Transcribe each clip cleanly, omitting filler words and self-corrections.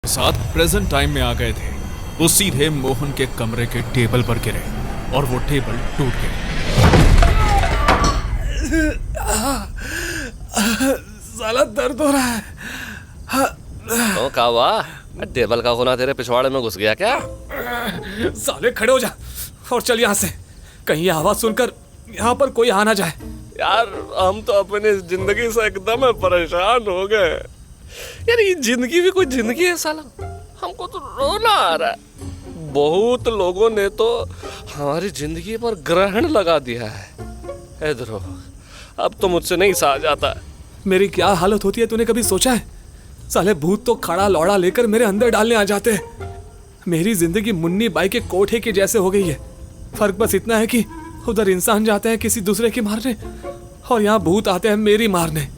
प्रसाद present time में आ गए थे। वो सीधे मोहन के कमरे के टेबल पर गिरे और वो टेबल टूट गया। साला दर्द हो रहा है। तो क्या हुआ? टेबल का कोना तेरे पिछवाड़े में घुस गया क्या? साले खड़े हो जा और चल यहाँ से, कहीं ये आवाज सुनकर यहाँ पर कोई आ ना जाए। यार हम तो अपनी जिंदगी से एकदम परेशान हो गए। यार ये जिंदगी भी कोई जिंदगी है साला, हमको तो रोना आ रहा है। बहुत लोगों ने तो हमारी जिंदगी पर ग्रहण लगा दिया है। ए ध्रुव, अब तो मुझसे नहीं सहा जाता। मेरी क्या हालत होती है तूने कभी सोचा है? साले भूत तो खड़ा लौड़ा लेकर मेरे अंदर डालने आ जाते हैं। मेरी जिंदगी मुन्नी बाई के कोठे की जैसे हो गई है। फर्क बस इतना है कि उधर इंसान जाते हैं किसी दूसरे की मारने और यहाँ भूत आते हैं मेरी मारने।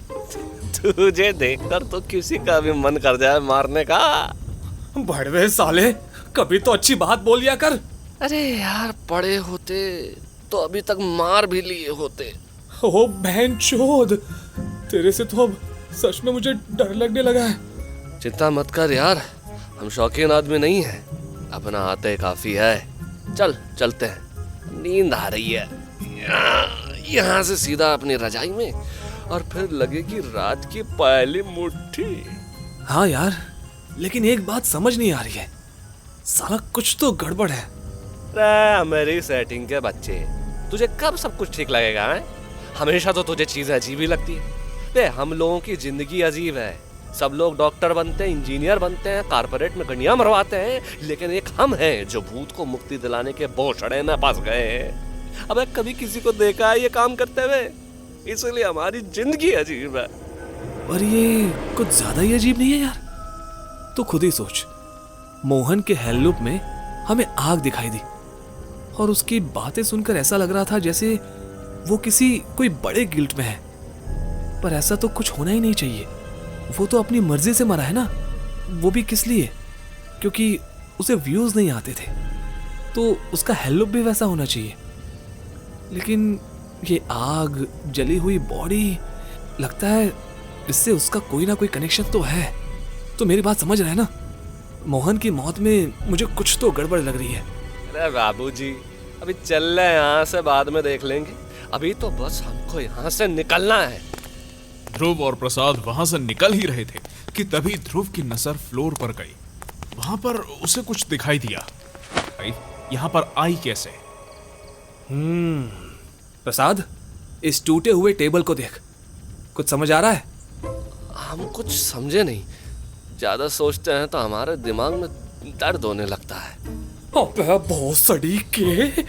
तुझे देखकर तो किसी का भी मन कर जाए मारने का। भड़वे साले, कभी तो अच्छी बात बोल लिया कर। अरे यार पड़े होते तो अभी तक मार भी लिए होते। ओ बहनचोद, तेरे से तो अब सच में मुझे डर लगने लगा है। चिंता मत कर यार, हम शौकीन आदमी नहीं हैं, अपना आते काफी है। चल चलते हैं, नींद आ रही है। यहाँ से सीधा अपनी रजाई में और फिर लगेगी रात की पहली मुट्ठी। हाँ यार, लेकिन एक बात समझ नहीं आ रही है, साला कुछ तो गड़बड़ है। मेरी सेटिंग के बच्चे, तुझे कब सब कुछ ठीक लगेगा है? हमेशा तो तुझे चीजें अजीब ही लगती है। दे, हम लोगों की जिंदगी अजीब है। सब लोग डॉक्टर बनते हैं, इंजीनियर बनते हैं, कारपोरेट में गंडियां मरवाते हैं, लेकिन एक हम हैं जो भूत को मुक्ति दिलाने के बोछड़े में फंस गए हैं। अबे कभी किसी को देखा है ये काम करते हुए? इसलिए हमारी जिंदगी अजीब है। और ये कुछ ज्यादा ही अजीब नहीं है यार? तो खुद ही सोच, मोहन के हेललूप में हमें आग दिखाई दी और उसकी बातें सुनकर ऐसा लग रहा था जैसे वो कोई बड़े गिल्ट में है। पर ऐसा तो कुछ होना ही नहीं चाहिए। वो तो अपनी मर्जी से मरा है ना, वो भी किस लिए? क्योंकि उसे व्यूज नहीं आते थे, तो उसका हेललूप भी वैसा होना चाहिए। लेकिन ये आग, जली हुई बॉडी, लगता है इससे उसका कोई ना कोई कनेक्शन तो है। तो मेरी बात समझ रहा है ना? मोहन की मौत में मुझे कुछ तो गड़बड़ लग रही है। अरे बाबूजी, अभी चल रहे हैं यहाँ से, बाद में देख लेंगे। अभी तो बस हमको यहाँ से निकलना है। ध्रुव और प्रसाद वहां से निकल ही रहे थे कि तभी ध्रुव की नजर फ्लोर पर गई। वहां पर उसे कुछ दिखाई दिया। यहाँ पर आई कैसे? प्रसाद, इस टूटे हुए टेबल को देख, कुछ समझ आ रहा है? हम कुछ समझे नहीं। ज्यादा सोचते हैं तो हमारे दिमाग में दर्द होने लगता है। अबे बहुत सड़ी के,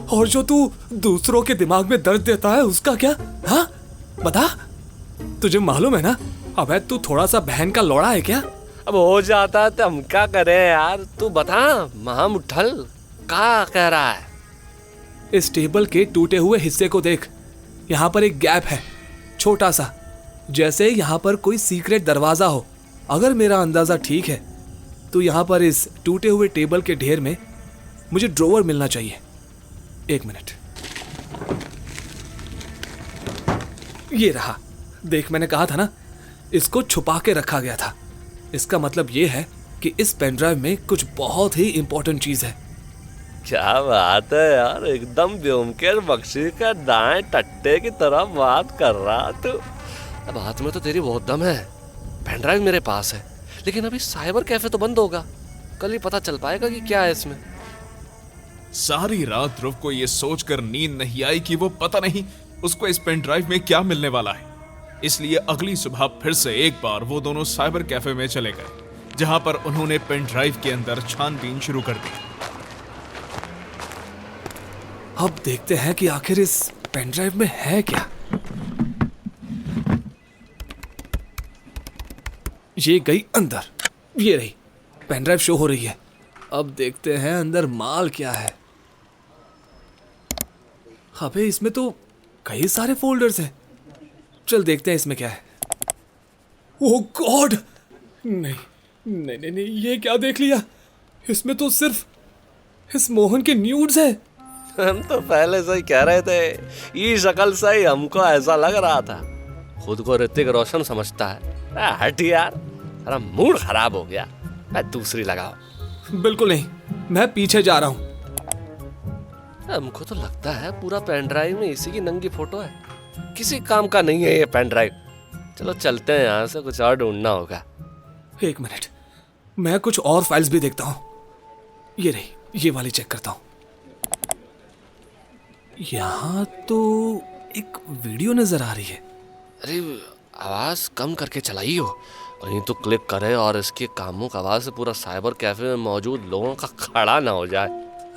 और जो तू दूसरों के दिमाग में दर्द देता है उसका क्या? हाँ बता, तुझे मालूम है ना? अबे तू थोड़ा सा बहन का लौड़ा है क्या? अब हो जाता है तो हम क्या करें यार? तू बता महामुठल, क्या कह रहा है? इस टेबल के टूटे हुए हिस्से को देख। यहाँ पर एक गैप है, छोटा सा, जैसे यहाँ पर कोई सीक्रेट दरवाजा हो। अगर मेरा अंदाजा ठीक है तो यहाँ पर इस टूटे हुए टेबल के ढेर में मुझे ड्रॉवर मिलना चाहिए। एक मिनट, ये रहा। देख, मैंने कहा था ना, इसको छुपा के रखा गया था। इसका मतलब ये है कि इस पेन ड्राइव में कुछ बहुत ही इंपॉर्टेंट चीज है। क्या बात है यार, एकदम ब्योमकेश बख्शी का दाएं टट्टे की तरह बात कर रहा तू। अब हाथ में तो तेरी बहुत दम है। पेन ड्राइव मेरे पास है, लेकिन अभी साइबर कैफे तो बंद होगा। कल ही पता चल पाएगा कि क्या है इसमें। सारी रात ध्रुव को यह सोचकर नींद नहीं आई कि वो पता नहीं उसको इस पेन ड्राइव में क्या मिलने वाला है। इसलिए अगली सुबह फिर से एक बार वो दोनों साइबर कैफे में चले गए, जहां पर उन्होंने पेन ड्राइव के अंदर छानबीन शुरू कर दी। अब देखते हैं कि आखिर इस पेन ड्राइव में है क्या। ये गई अंदर, ये रही पेन ड्राइव शो हो रही है। अब देखते हैं अंदर माल क्या है। अबे इसमें तो कई सारे फोल्डर्स हैं। चल देखते हैं इसमें क्या है। ओह गॉड, नहीं नहीं नहीं नहीं, ये क्या देख लिया? इसमें तो सिर्फ इस मोहन के न्यूड्स हैं। हम तो पहले से ही कह रहे थे, ये शक्ल से ही हमको ऐसा लग रहा था। खुद को ऋतिक रोशन समझता है। हट यार, सारा मूड खराब हो गया। मैं दूसरी लगाओ। बिल्कुल नहीं, मैं पीछे जा रहा हूँ। हमको तो लगता है पूरा पेन ड्राइव में इसी की नंगी फोटो है। किसी काम का नहीं है ये पेन ड्राइव। चलो चलते हैं यहाँ से, कुछ और ढूंढना होगा। एक मिनट, मैं कुछ और फाइल्स भी देखता हूँ। ये रही, ये वाली चेक करता हूँ। यहाँ तो एक वीडियो नजर आ रही है। अरे आवाज कम करके चलाई हो, कहीं तो क्लिक करे और इसके कामों का आवाज से पूरा साइबर कैफे में मौजूद लोगों का खड़ा ना हो जाए।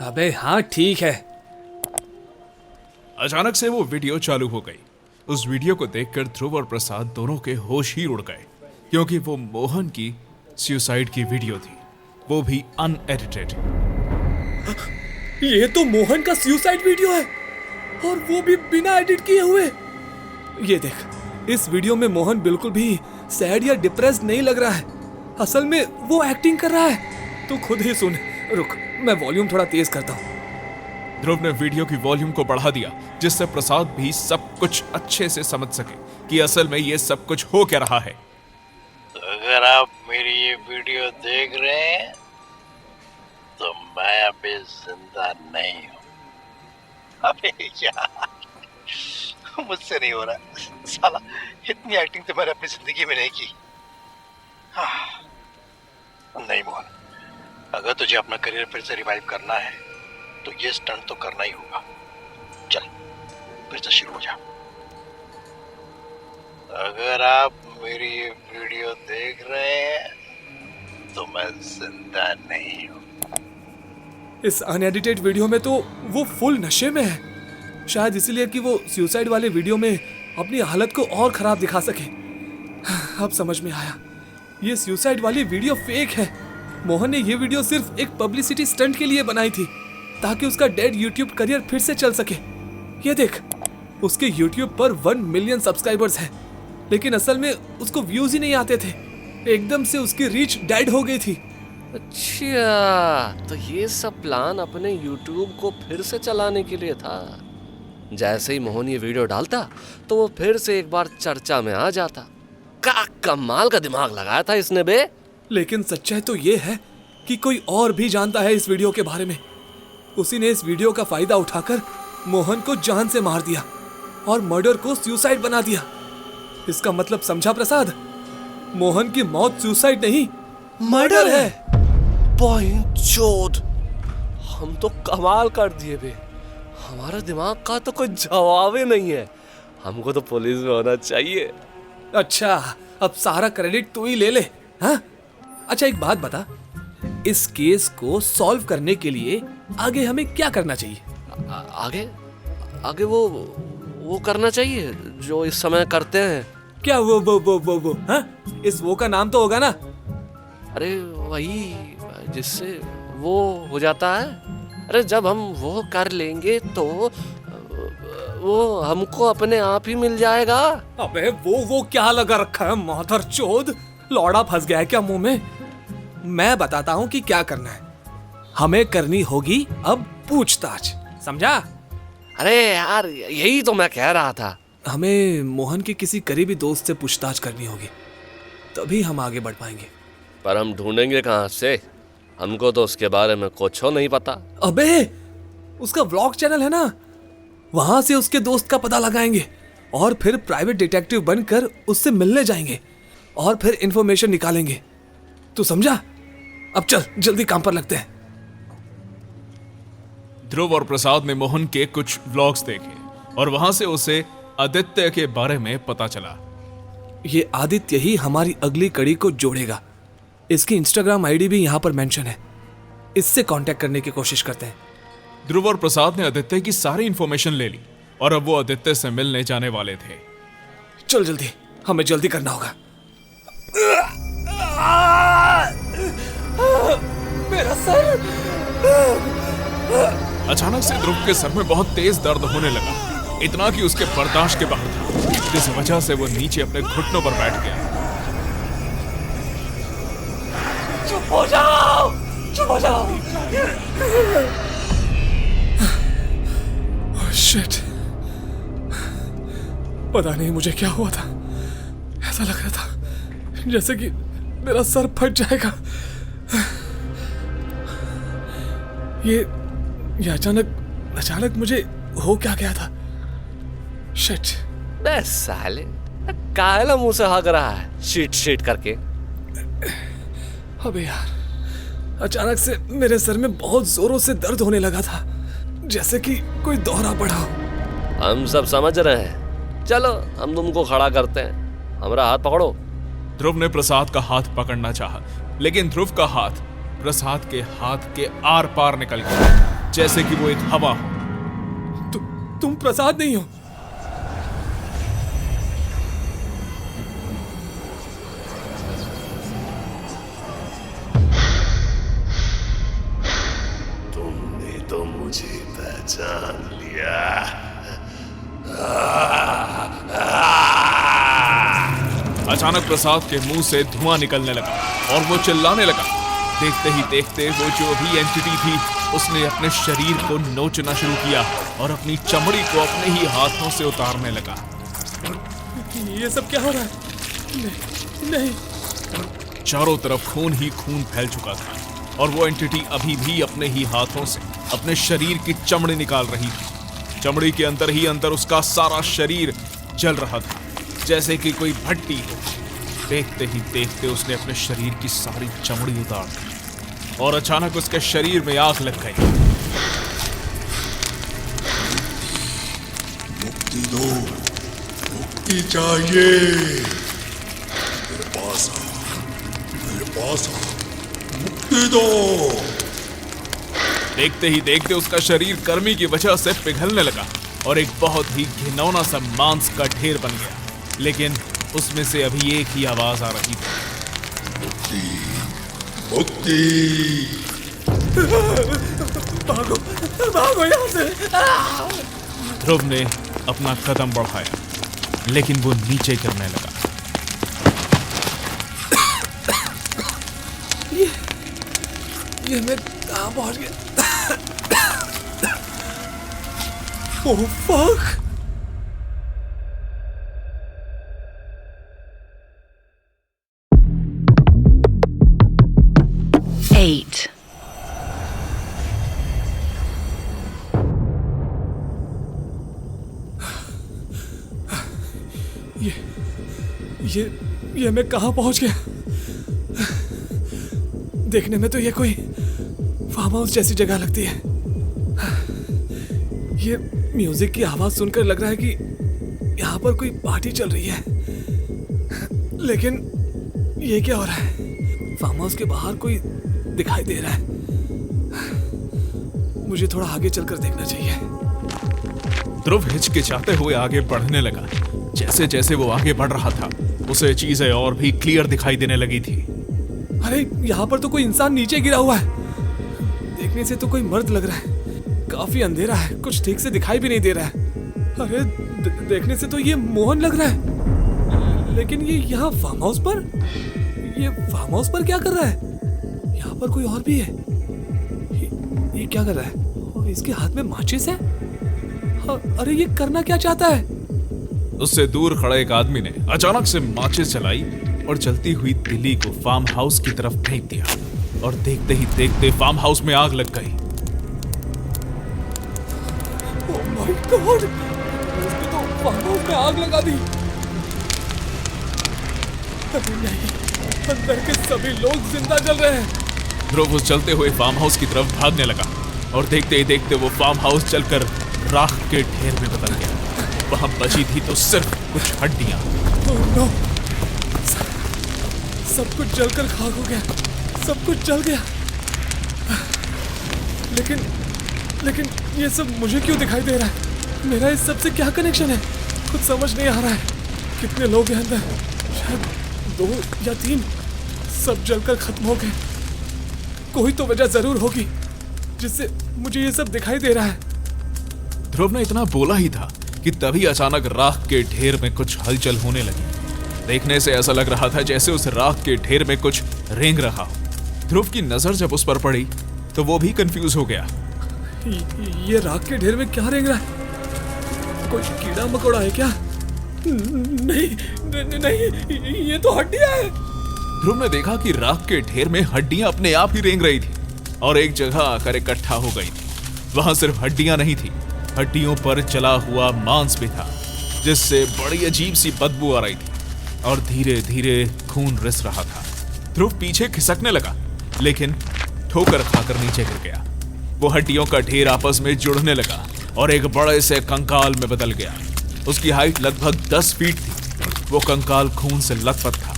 अबे हाँ ठीक है। अचानक से वो वीडियो चालू हो गई। उस वीडियो को देखकर ध्रुव और प्रसाद दोनों के होश ही उड़ गए, क्योंकि वो मोहन की सुसाइड की वीडियो थी, वो भी अनएडिटेड। ये तो मोहन का सुसाइड वीडियो है, और वो भी बिना एडिट किए हुए। ये देख, इस वीडियो में मोहन बिल्कुल भी सैड या डिप्रेस्ड नहीं लग रहा है। असल में वो एक्टिंग कर रहा है। तू खुद ही सुन। रुक, मैं वॉल्यूम थोड़ा तेज करता हूँ। ध्रुव ने वीडियो की वॉल्यूम को बढ़ा दिया, जिससे प्रसाद भी सब कुछ अच्छे से समझ सके कि असल में ये सब कुछ हो क्या रहा है। तो अगर आप मेरी ये वीडियो देख रहे हैं तो मैं अभी जिंदा नहीं हूँ। अबे यार, मुझसे नहीं हो रहा साला। इतनी एक्टिंग तो मैंने अपनी जिंदगी में नहीं की। नहीं मोहन, अगर तुझे अपना करियर फिर से रिवाइव करना है तो ये स्टंट तो करना ही होगा। चल फिर से शुरू हो जा। अगर आप मेरी ये वीडियो देख रहे हैं तो मैं जिंदा नहीं हूँ। इस अनएडिटेड वीडियो में तो वो फुल नशे में है, शायद इसीलिए कि वो सुसाइड वाले वीडियो में अपनी हालत को और खराब दिखा सके। अब समझ में आया, ये सुसाइड वाली वीडियो फेक है। मोहन ने ये वीडियो सिर्फ एक पब्लिसिटी स्टंट के लिए बनाई थी, ताकि उसका डेड यूट्यूब करियर फिर से चल सके। ये देख, उसके यूट्यूब पर 1 मिलियन सब्सक्राइबर्स हैं, लेकिन असल में उसको व्यूज ही नहीं आते थे। एकदम से उसकी रीच डेड हो गई थी। अच्छा, तो ये सब प्लान अपने YouTube को फिर से चलाने के लिए था। जैसे ही मोहन ये वीडियो डालता तो वो फिर से एक बार चर्चा में आ जाता। क्या कमाल का दिमाग लगाया था इसने बे। लेकिन सच्चाई तो ये है कि कोई और भी जानता है इस वीडियो के बारे में। उसी ने इस वीडियो का फायदा उठाकर मोहन को जान से मार दिया और मर्डर को सुसाइड बना दिया। इसका मतलब समझा प्रसाद? मोहन की मौत सुसाइड नहीं, मर्डर है। पॉइंट चोद, हम तो कमाल कर दिए बे। हमारा दिमाग का तो कोई जवाब ही नहीं है। हमको तो पुलिस में होना चाहिए। अच्छा, अब सारा क्रेडिट तू ही ले ले। हाँ? अच्छा एक बात बता, इस केस को सॉल्व करने के लिए आगे हमें क्या करना चाहिए? आगे आगे वो करना चाहिए जो इस समय करते हैं। क्या वो हाँ? इस वो का नाम तो होगा ना? अरे वही जिससे वो हो जाता है। अरे जब हम वो कर लेंगे तो वो हमको अपने आप ही मिल जाएगा। अबे वो क्या लगा रखा है माधर चोद? लौड़ा फंस गया है क्या मुंह में? मैं बताता हूँ कि क्या करना है। हमें करनी होगी अब पूछताछ, समझा? अरे यार, यही तो मैं कह रहा था। हमें मोहन के किसी करीबी दोस्त से पूछताछ करनी होगी, तभी हम आगे बढ़ पाएंगे। पर हम ढूंढेंगे कहाँ से? हमको तो उसके बारे में कुछ नहीं पता। अबे उसका व्लॉग चैनल है ना, वहां से उसके दोस्त का पता लगाएंगे और फिर प्राइवेट डिटेक्टिव बनकर उससे मिलने जाएंगे और फिर इंफॉर्मेशन निकालेंगे। तू समझा? अब चल जल्दी काम पर लगते हैं। ध्रुव और प्रसाद ने मोहन के कुछ व्लॉग्स देखे और वहां से उसे आदित्य के बारे में पता चला। ये आदित्य ही हमारी अगली कड़ी को जोड़ेगा। इसकी इंस्टाग्राम आईडी भी यहाँ पर मेंशन है, इससे कांटेक्ट करने की कोशिश करते हैं। ध्रुव और प्रसाद ने आदित्य की सारी इंफॉर्मेशन ले ली और अब वो आदित्य से मिलने जाने वाले थे। चल जल्दी, हमें जल्दी करना होगा। मेरा सर। अचानक से ध्रुव के सर में बहुत तेज दर्द होने लगा, इतना कि उसके बर्दाश्त के बाहर था, जिस वजह से वो नीचे अपने घुटनों पर बैठ गया। चुप हो जाओ, चुप हो जाओ। शिट, पता नहीं मुझे क्या हुआ था। ऐसा लग रहा था जैसे कि मेरा सर फट जाएगा। ये अचानक मुझे हो क्या गया था? शिट। बे साले, काला मुंह से हग रहा है शीट शीट करके। अबे यार, अचानक से मेरे सर में बहुत जोरों से दर्द होने लगा था, जैसे कि कोई दौरा पड़ा हो। हम सब समझ रहे हैं, चलो हम तुमको खड़ा करते हैं, हमारा हाथ पकड़ो। ध्रुव ने प्रसाद का हाथ पकड़ना चाहा, लेकिन ध्रुव का हाथ प्रसाद के हाथ के आर पार निकल गया, जैसे कि वो एक हवा हो। तुम प्रसाद नहीं हो? तुमने तो मुझे पहचान लिया। अचानक प्रसाद के मुंह से धुआं निकलने लगा और वो चिल्लाने लगा। देखते ही देखते वो जो भी एंटिटी थी, उसने अपने शरीर को नोचना शुरू किया और अपनी चमड़ी को अपने ही हाथों से उतारने लगा। ये सब क्या हो रहा है? नहीं। चारों तरफ खून ही खून फैल चुका था और वो एंटिटी अभी भी अपने ही हाथों से अपने शरीर की चमड़ी निकाल रही थी। चमड़ी के अंदर ही अंदर उसका सारा शरीर जल रहा था, जैसे कि कोई भट्टी हो। देखते ही देखते उसने अपने शरीर की सारी चमड़ी उतार दी और अचानक उसके शरीर में आग लग गई। मुक्ति दो, मुक्ति चाहिए। मेरे पास आ, मुक्ति दो। देखते ही देखते उसका शरीर गर्मी की वजह से पिघलने लगा और एक बहुत ही घिनौना सा मांस का ढेर बन गया, लेकिन उसमें से अभी एक ही आवाज आ रही थी, मुक्ति, मुक्ति। भागो यहाँ से। ध्रुव ने अपना कदम बढ़ाया, लेकिन वो नीचे गिरने लगा। ये मैं कहाँ पहुँच गया? Oh fuck! Eight. ये मैं कहाँ पहुँच गया? देखने में तो ये कोई फार्म हाउस जैसी जगह लगती है। ये म्यूजिक की आवाज सुनकर लग रहा है कि यहाँ पर कोई पार्टी चल रही है, लेकिन ये क्या हो रहा है? फार्म हाउस के बाहर कोई दिखाई दे रहा है। मुझे थोड़ा आगे चलकर देखना चाहिए। ध्रुव हिचकिचाते हुए आगे बढ़ने लगा। जैसे जैसे वो आगे बढ़ रहा था, उसे चीजें और भी क्लियर दिखाई देने लगी थी। अरे यहाँ पर तो कोई इंसान नीचे गिरा हुआ है। देखने से तो कोई मर्द लग रहा है। काफी अंधेरा है, कुछ ठीक से दिखाई भी नहीं दे रहा है। अरे देखने से तो ये मोहन लग रहा है, लेकिन ये यहाँ फार्म हाउस पर, ये फार्म हाउस पर क्या कर रहा है? यहाँ पर कोई और भी है। ये क्या कर रहा है? और इसके हाथ में माचिस है। अरे ये करना क्या चाहता है? उससे दूर खड़े एक आदमी ने अचानक से माचिस जलाई और जलती हुई तिली को फार्म हाउस की तरफ फेंक दिया और देखते ही देखते फार्म हाउस में आग लग गई। Oh my God! इसने तो फार्म हाउस में आग लगा दी। अरे नहीं, अंदर के सभी लोग जिंदा जल रहे हैं। ध्रुव उस जलते हुए फार्म हाउस की तरफ भागने लगा और देखते ही देखते वो फार्म हाउस जलकर राख के ढेर में बदल गया। वहां बची थी तो सिर्फ कुछ हड्डियां। Oh no! सब कुछ जलकर खाक हो गया। सब कुछ जल गया। लेकिन ये सब मुझे क्यों दिखाई दे रहा है? मेरा इस सब से क्या कनेक्शन है? कुछ समझ नहीं आ रहा है। कितने लोग हैं अंदर? शायद 2 या 3। सब जलकर खत्म हो गए। कोई तो वजह जरूर होगी जिससे मुझे ये सब दिखाई दे रहा है। ध्रुव ने इतना बोला ही था कि तभी अचानक राख के ढेर में कुछ हलचल होने लगी। देखने से ऐसा लग रहा था जैसे उस राख के ढेर में कुछ रेंग रहा हो। ध्रुव की नजर जब उस पर पड़ी तो वो भी कंफ्यूज हो गया। ये राख के ढेर में क्या रेंग रहा है? कोई कीड़ा मकोड़ा है क्या? नहीं, ये तो हड्डियां हैं। ध्रुव ने देखा कि राख के ढेर में हड्डियां अपने आप ही रेंग रही थी। और एक जगह आकर इकट्ठा हो गई थी। वहां सिर्फ हड्डियां नहीं थी, हड्डियों पर जला हुआ मांस भी था, जिससे बड़ी अजीब सी बदबू आ रही थी और धीरे धीरे खून रिस रहा था। ध्रुव पीछे खिसकने लगा, लेकिन ठोकर खाकर नीचे गिर गया। वो हड्डियों का ढेर आपस में जुड़ने लगा और एक बड़े से कंकाल में बदल गया। उसकी हाइट लगभग 10 फीट थी। वो कंकाल खून से लथपथ था।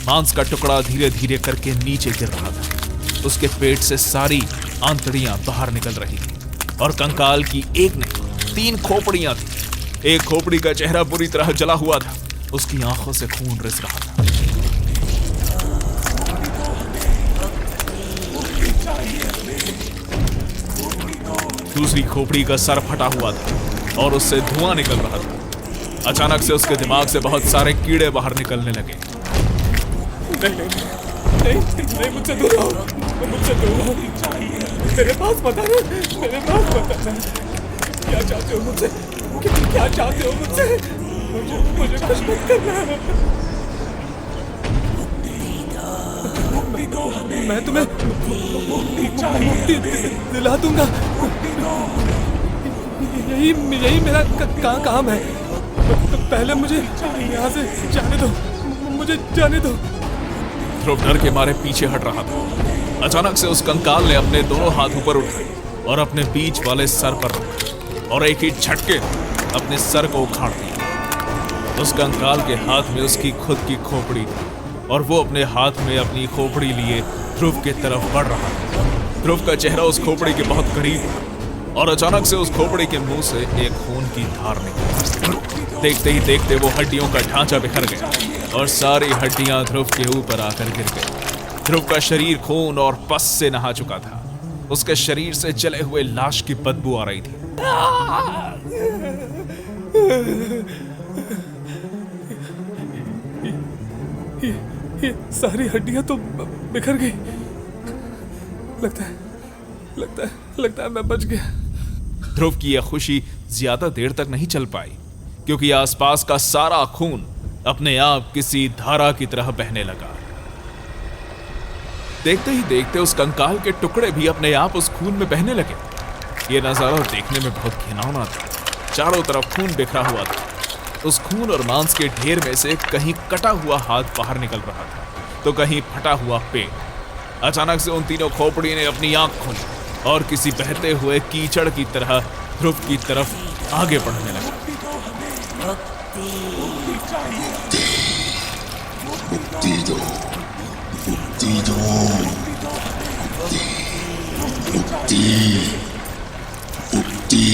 मांस का टुकड़ा धीरे धीरे करके नीचे गिर रहा था। उसके पेट से सारी आंतड़ियां बाहर निकल रही थी और कंकाल की एक नहीं 3 खोपड़ियां थी। एक खोपड़ी का चेहरा बुरी तरह जला हुआ था। उसकी आंखों से खून रिस रहा था। दूसरी खोपड़ी का सर फटा हुआ था और उससे धुआं निकल रहा था। अचानक से उसके दिमाग से बहुत सारे कीड़े बाहर निकलने लगे। नहीं, मुझसे दूर रहो, मुझसे दूर रहो। मेरे पास मत आना, मेरे पास मत आना। क्या चाहते हो मुझसे? क्या चाहते हो मुझसे? मुझे कुछ मत करना। मैं तुम्हें मुक्ति दिला दूंगा। यही मेरा काम है। पहले मुझे यहाँ से जाने दो, मुझे जाने दो। ध्रुव डर के मारे पीछे हट रहा था। अचानक से उस कंकाल ने अपने दोनों हाथ ऊपर उठाए और अपने बीच वाले सर पर रखा और एक ही झटके अपने सर को उखाड़ दिया। उस कंकाल के हाथ में उसकी खुद की खोपड़ी थी और वो अपने हाथ में अपनी खोपड़ी लिए ध्रुव की तरफ बढ़ रहा था। ध्रुव का चेहरा उस खोपड़ी के बहुत करीब था और अचानक से उस खोपड़ी के मुंह से एक खून की धार निकली। देखते ही देखते वो हड्डियों का ढांचा बिखर गया और सारी हड्डियां ध्रुव के ऊपर आकर गिर गई। ध्रुव का शरीर खून और पस से नहा चुका था। उसके शरीर से जले हुए लाश की बदबू आ रही थी। ये सारी हड्डियां तो बिखर गई। लगता है मैं बच गया। ध्रुव की यह खुशी ज्यादा देर तक नहीं चल पाई, क्योंकि आसपास का सारा खून अपने आप किसी धारा की तरह बहने लगा। देखते ही देखते उस कंकाल के टुकड़े भी अपने आप उस खून में बहने लगे। यह नजारा देखने में बहुत घिनौना था। चारों तरफ खून बिखरा हुआ था। उस खून और मांस के ढेर में से कहीं कटा हुआ हाथ बाहर निकल रहा था, तो कहीं फटा हुआ पेट। अचानक से उन तीनों खोपड़ी ने अपनी आंख खोली और किसी बहते हुए कीचड़ की तरह ध्रुव की तरफ आगे बढ़ने लगा। मुक्ति दो, मुक्ति दो, मुक्ति, मुक्ति।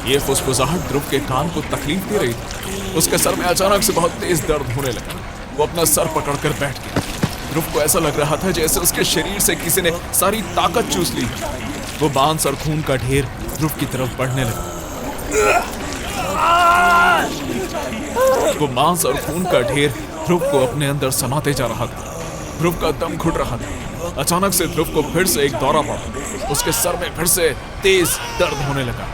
ये फुसफुसाहट ध्रुव के कान को तकलीफ दे रही थी। उसके सर में अचानक से बहुत तेज दर्द होने लगा। वो अपना सर पकड़कर बैठ गया। ध्रुव को ऐसा लग रहा था जैसे उसके शरीर से किसी ने सारी ताकत चूस ली। वो मांस और खून का ढेर ध्रुव की तरफ बढ़ने लगा। वो मांस और खून का ढेर ध्रुव को अपने अंदर समाते जा रहा था। ध्रुव का दम घुट रहा था। अचानक से ध्रुव को फिर से एक दौरा पड़ा। उसके सर में फिर से तेज दर्द होने लगा।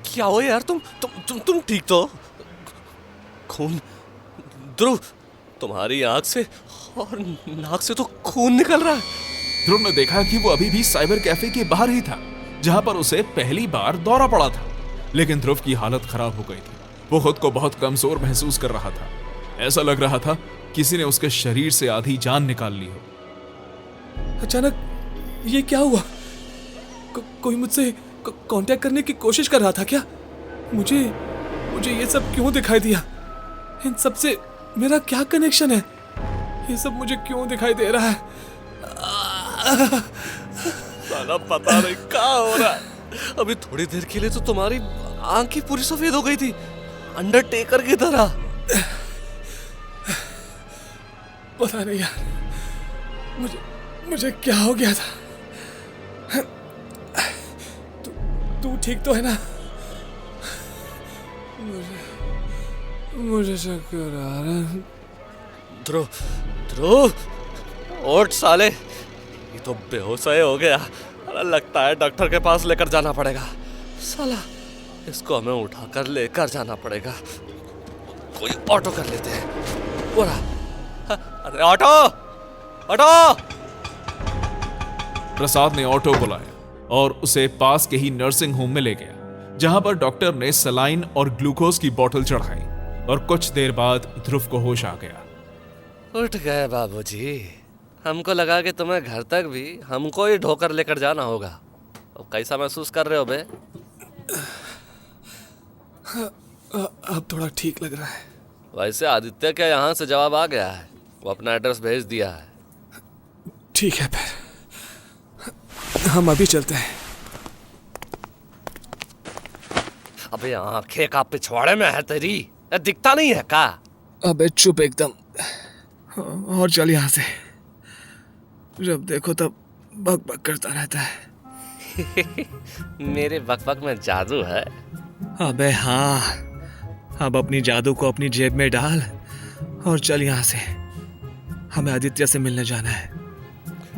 क्या हो यार, तुम ठीक तो? खून? ध्रुव, तुम्हारी आंख से और नाक से तो खून निकल रहा है। ध्रुव ने देखा कि वो अभी भी साइबर कैफे के बाहर ही था, जहां पर उसे पहली बार दौरा पड़ा था। लेकिन ध्रुव की हालत खराब हो गई थी। वो खुद को बहुत कमजोर महसूस कर रहा था। ऐसा लग रहा था किसी ने उसके शरीर से आधी जान निकाल ली हो। अचानक ये क्या हुआ? कोई मुझसे कांटेक्ट करने की कोशिश कर रहा था क्या? मुझे ये सब क्यों दिखाई दिया? इन सब से मेरा क्या कनेक्शन है? ये सब मुझे क्यों दिखाई दे रहा है? साला पता नहीं क्या हो रहा है। अभी थोड़ी देर के लिए तो तुम्हारी आंख ही पूरी सफेद हो गई थी, अंडरटेकर की तरह। पता नहीं यार, मुझे क्या हो गया था? तू ठीक तो है ना? मुझे चक्कर आ रहा है। ध्रुव, ओठ साले, ये तो बेहोश हो गया। लगता है डॉक्टर के पास लेकर जाना पड़ेगा। साला इसको हमें उठाकर लेकर जाना पड़ेगा। कोई ऑटो कर लेते हैं। वो रहा। अरे ऑटो, ऑटो! प्रसाद ने ऑटो बुलाया और उसे पास के ही नर्सिंग होम में ले गया, जहां पर डॉक्टर ने सलाइन और ग्लूकोज की बोतल चढ़ाई और कुछ देर बाद ध्रुव को होश आ गया। उठ गए बाबूजी। हमको लगा कि तुम्हें घर तक भी हमको ही ढोकर लेकर जाना होगा। अब कैसा महसूस कर रहे हो बे? अब थोड़ा ठीक लग रहा है। वैसे आदित्य क्या यहाँ से जवाब आ गया है? वो अपना एड्रेस भेज दिया है। ठीक है फिर, हम अभी चलते हैं। अबे आंखें का पिछवाड़े में है तेरी, दिखता नहीं है का? अबे चुप एकदम, और चल यहाँ से। जब देखो तब बक बक करता रहता है। मेरे बकबक में जादू है। अबे हाँ, अब अपनी जादू को अपनी जेब में डाल और चल यहाँ से। हमें आदित्य से मिलने जाना है।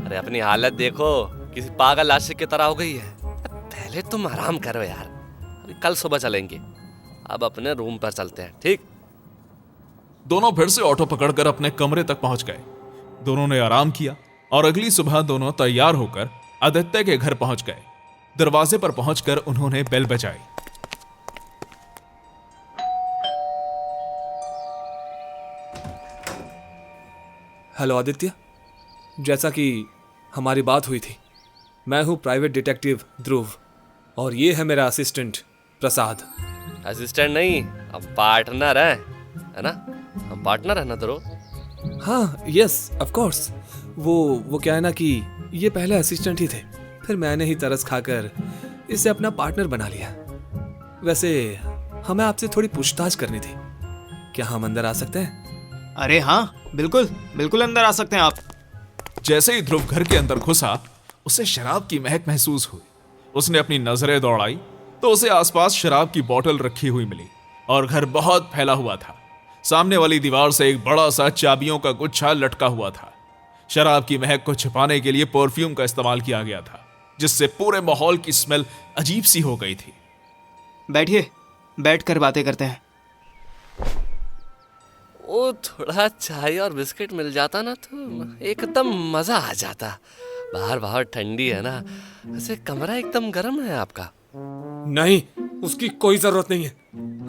अरे अपनी हालत देखो, किसी पागल आशिक की तरह हो गई है। पहले तुम आराम करो यार, अभी कल सुबह चलेंगे। अब अपने रूम पर चलते हैं, ठीक? दोनों फिर से ऑटो पकड़कर अपने कमरे तक पहुंच गए। दोनों ने आराम किया और अगली सुबह दोनों तैयार होकर आदित्य के घर पहुंच गए। दरवाजे पर पहुंचकर उन्होंने बेल बजाई। हेलो आदित्य, जैसा कि हमारी बात हुई थी, मैं हूँ प्राइवेट डिटेक्टिव ध्रुव और ये है मेरा असिस्टेंट प्रसाद। असिस्टेंट नहीं, अब पार्टनर है ना? हम पार्टनर है ना ध्रुव? हाँ, यस ऑफ कोर्स। वो क्या है ना कि ये पहले असिस्टेंट ही थे, फिर मैंने ही तरस खाकर इसे अपना पार्टनर बना लिया। वैसे हमें आपसे थोड़ी पूछताछ करनी थी, क्या हम अंदर आ सकते हैं? अरे हाँ, बिल्कुल बिल्कुल अंदर आ सकते हैं आप। जैसे ही ध्रुव घर के अंदर घुसा, उसे शराब की महक महसूस हुई। उसने अपनी नजरें दौड़ाई तो उसे आसपास शराब की बोतल रखी हुई मिली और घर बहुत फैला हुआ था। सामने वाली दीवार से एक बड़ा सा चाबियों का गुच्छा लटका हुआ था। शराब की महक को छिपाने के लिए परफ्यूम का इस्तेमाल किया गया था, जिससे पूरे माहौल की स्मेल अजीब सी हो गई थी। बैठिए, बैठ कर बातें करते हैं। वो थोड़ा चाय और बिस्किट मिल जाता ना तो एकदम मजा आ जाता। बाहर बाहर ठंडी है ना, वैसे कमरा एकदम गर्म है आपका। नहीं, उसकी कोई जरूरत नहीं है,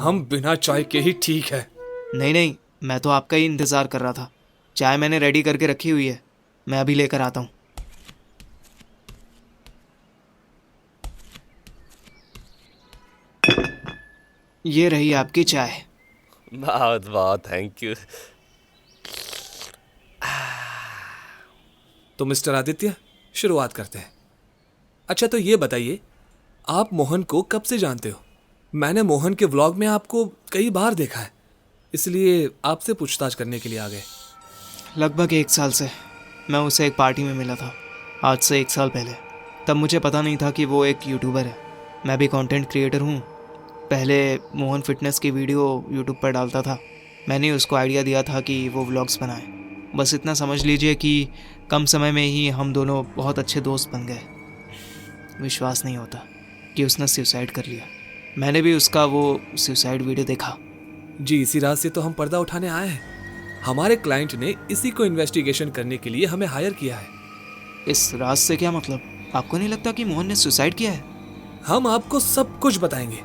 हम बिना चाय के ही ठीक है। नहीं नहीं, मैं तो आपका ही इंतज़ार कर रहा था। चाय मैंने रेडी करके रखी हुई है, मैं अभी लेकर आता हूँ। ये रही आपकी चाय। बहुत बहुत थैंक यू। तो मिस्टर आदित्य, शुरुआत करते हैं। अच्छा, तो ये बताइए, आप मोहन को कब से जानते हो? मैंने मोहन के व्लॉग में आपको कई बार देखा है, इसलिए आपसे पूछताछ करने के लिए आ गए। लगभग 1 साल से। मैं उसे एक पार्टी में मिला था, आज से 1 साल पहले। तब मुझे पता नहीं था कि वो एक यूट्यूबर है। मैं भी कंटेंट क्रिएटर हूँ। पहले मोहन फिटनेस की वीडियो यूट्यूब पर डालता था। मैंने उसको आइडिया दिया था कि वो व्लॉग्स बनाए। बस इतना समझ लीजिए कि कम समय में ही हम दोनों बहुत अच्छे दोस्त बन गए। विश्वास नहीं होता कि उसने सुसाइड कर लिया। मैंने भी उसका वो सुसाइड वीडियो देखा। जी, इसी रात से तो हम पर्दा उठाने आए हैं। हमारे क्लाइंट ने इसी को इन्वेस्टिगेशन करने के लिए हमें हायर किया है। इस राज से क्या मतलब? आपको नहीं लगता कि मोहन ने सुसाइड किया है? हम आपको सब कुछ बताएंगे,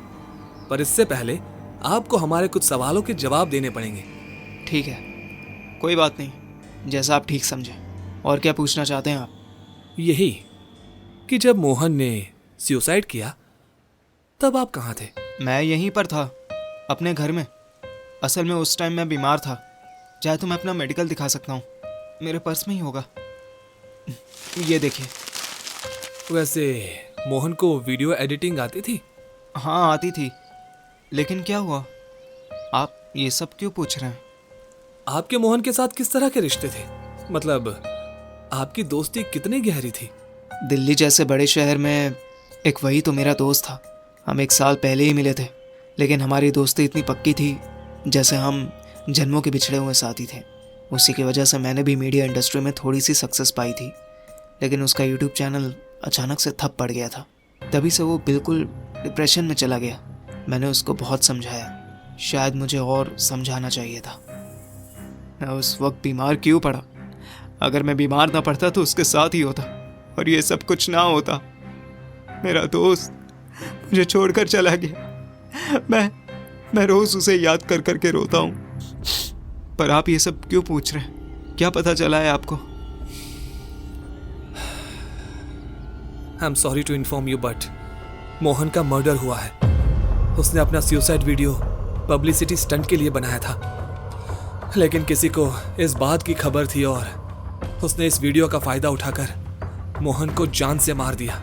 पर इससे पहले आपको हमारे कुछ सवालों के जवाब देने पड़ेंगे। ठीक है, कोई बात नहीं, जैसा आप ठीक समझें। और क्या पूछना चाहते हैं आप? यही कि जब मोहन ने सुसाइड किया तब आप कहाँ थे? मैं यहीं पर था, अपने घर में। असल में उस टाइम मैं बीमार था। चाहे तो मैं अपना मेडिकल दिखा सकता हूँ, मेरे पर्स में ही होगा। ये देखिए। वैसे मोहन को वीडियो एडिटिंग आती थी? हाँ, आती थी। लेकिन क्या हुआ? आप ये सब क्यों पूछ रहे हैं? आपके मोहन के साथ किस तरह के रिश्ते थे? मतलब आपकी दोस्ती कितनी गहरी थी? दिल्ली जैसे बड़े शहर में एक वही तो मेरा दोस्त था। हम 1 साल पहले ही मिले थे, लेकिन हमारी दोस्ती इतनी पक्की थी जैसे हम जन्मों के बिछड़े हुए साथी थे। उसी की वजह से मैंने भी मीडिया इंडस्ट्री में थोड़ी सी सक्सेस पाई थी, लेकिन उसका यूट्यूब चैनल अचानक से ठप पड़ गया था। तभी से वो बिल्कुल डिप्रेशन में चला गया। मैंने उसको बहुत समझाया, शायद मुझे और समझाना चाहिए था। मैं उस वक्त बीमार क्यों पड़ा? अगर मैं बीमार ना पड़ता तो उसके साथ ही होता और ये सब कुछ ना होता। मेरा दोस्त मुझे छोड़कर चला गया। मैं रोज उसे याद कर कर के रोता हूँ। पर आप ये सब क्यों पूछ रहे हैं? क्या पता चला है आपको? I am sorry to inform you but Mohan का मर्डर हुआ है। उसने अपना सुसाइड वीडियो पब्लिसिटी स्टंट के लिए बनाया था, लेकिन किसी को इस बात की खबर थी और उसने इस वीडियो का फायदा उठाकर मोहन को जान से मार दिया।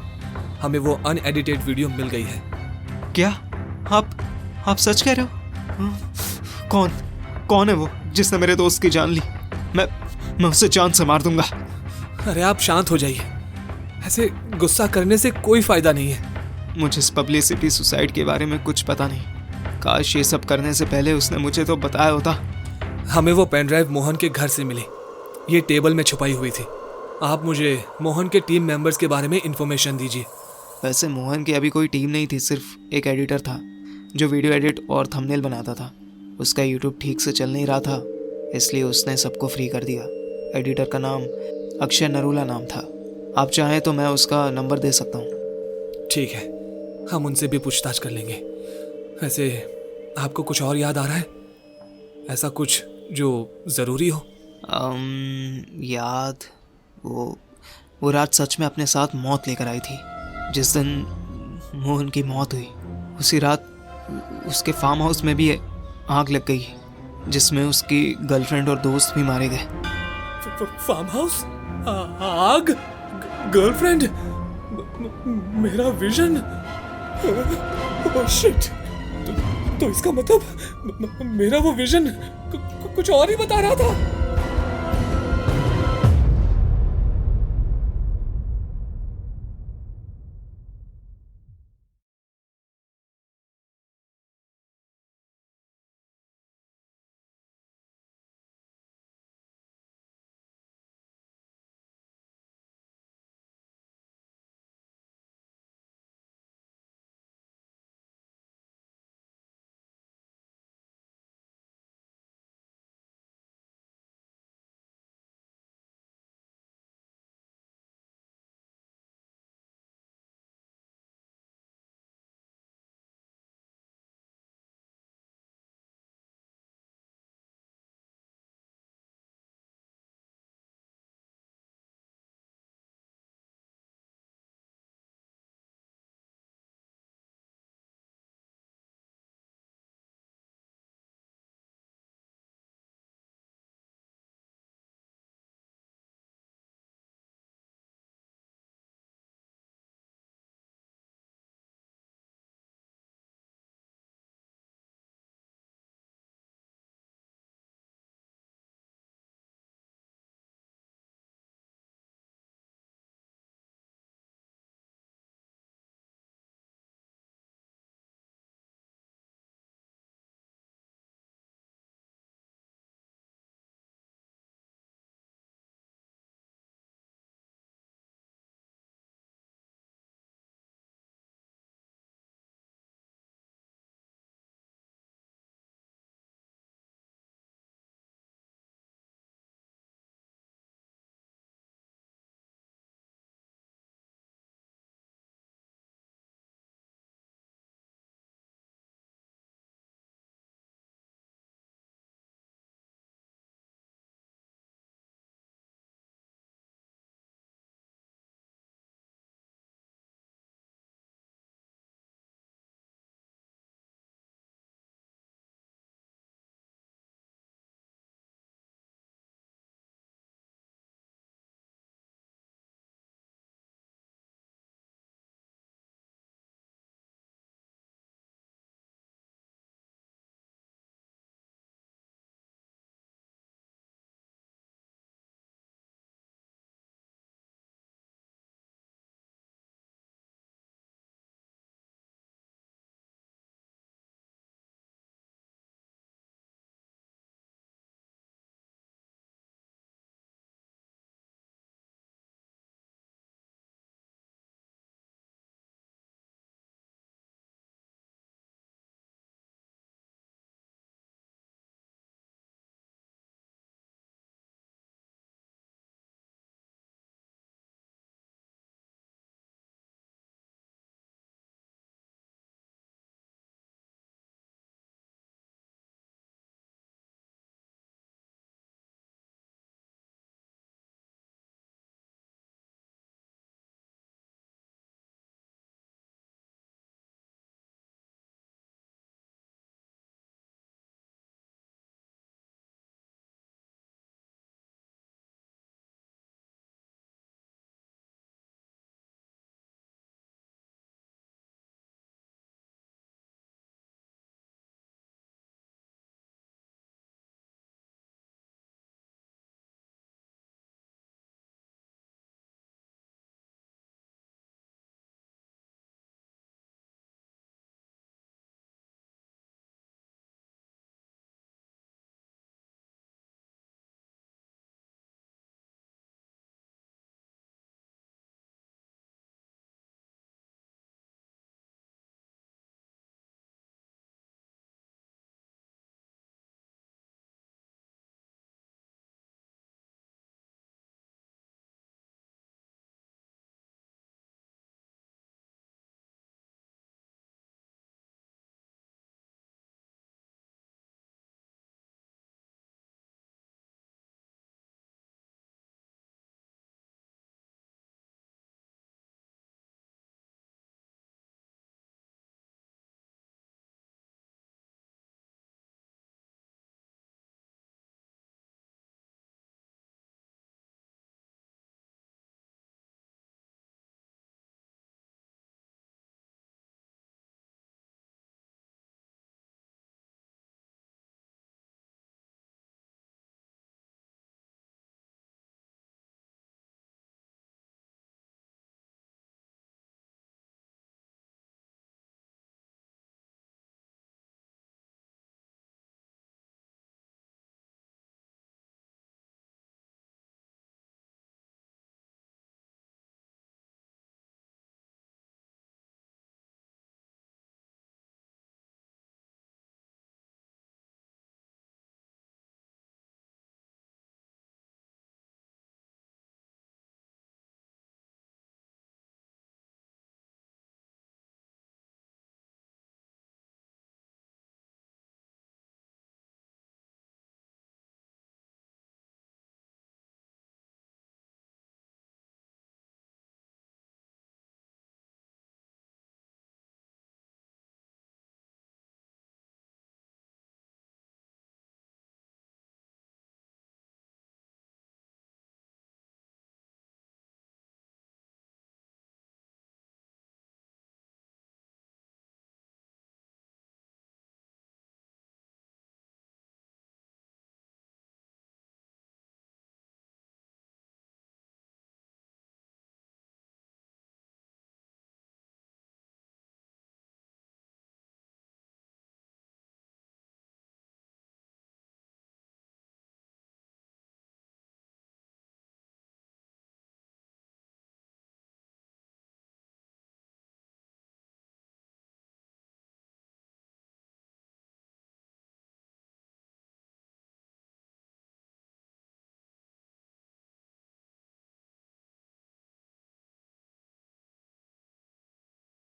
हमें वो अनएडिटेड वीडियो मिल गई है। क्या आप सच कह रहे हो? कौन है वो जिसने मेरे दोस्त की जान ली? मैं उसे जान से मार दूंगा। अरे आप शांत हो जाइए, ऐसे गुस्सा करने से कोई फायदा नहीं है। मुझे इस पब्लिसिटी सुसाइड के बारे में कुछ पता नहीं। काश ये सब करने से पहले उसने मुझे तो बताया होता। हमें वो पेन ड्राइव मोहन के घर से मिली, ये टेबल में छुपाई हुई थी। आप मुझे मोहन के टीम मेंबर्स के बारे में इंफॉर्मेशन दीजिए। वैसे मोहन की अभी कोई टीम नहीं थी, सिर्फ एक एडिटर था जो वीडियो एडिट और थंबनेल बनाता था। उसका यूट्यूब ठीक से चल नहीं रहा था, इसलिए उसने सबको फ्री कर दिया। एडिटर का नाम अक्षय नरूला नाम था। आप चाहें तो मैं उसका नंबर दे सकता हूँ। ठीक है, हम उनसे भी पूछताछ कर लेंगे। वैसे आपको कुछ और याद आ रहा है, ऐसा कुछ जो ज़रूरी हो? याद, वो रात सच में अपने साथ मौत लेकर आई थी। जिस दिन मोहन की मौत हुई उसी रात उसके फार्म हाउस में भी आग लग गई, जिसमें उसकी गर्लफ्रेंड और दोस्त भी मारे गए। फार्म हाउस, आग, गर्लफ्रेंड, मेरा विजन। ओह शिट, तो इसका मतलब मेरा वो विजन कुछ और ही बता रहा था।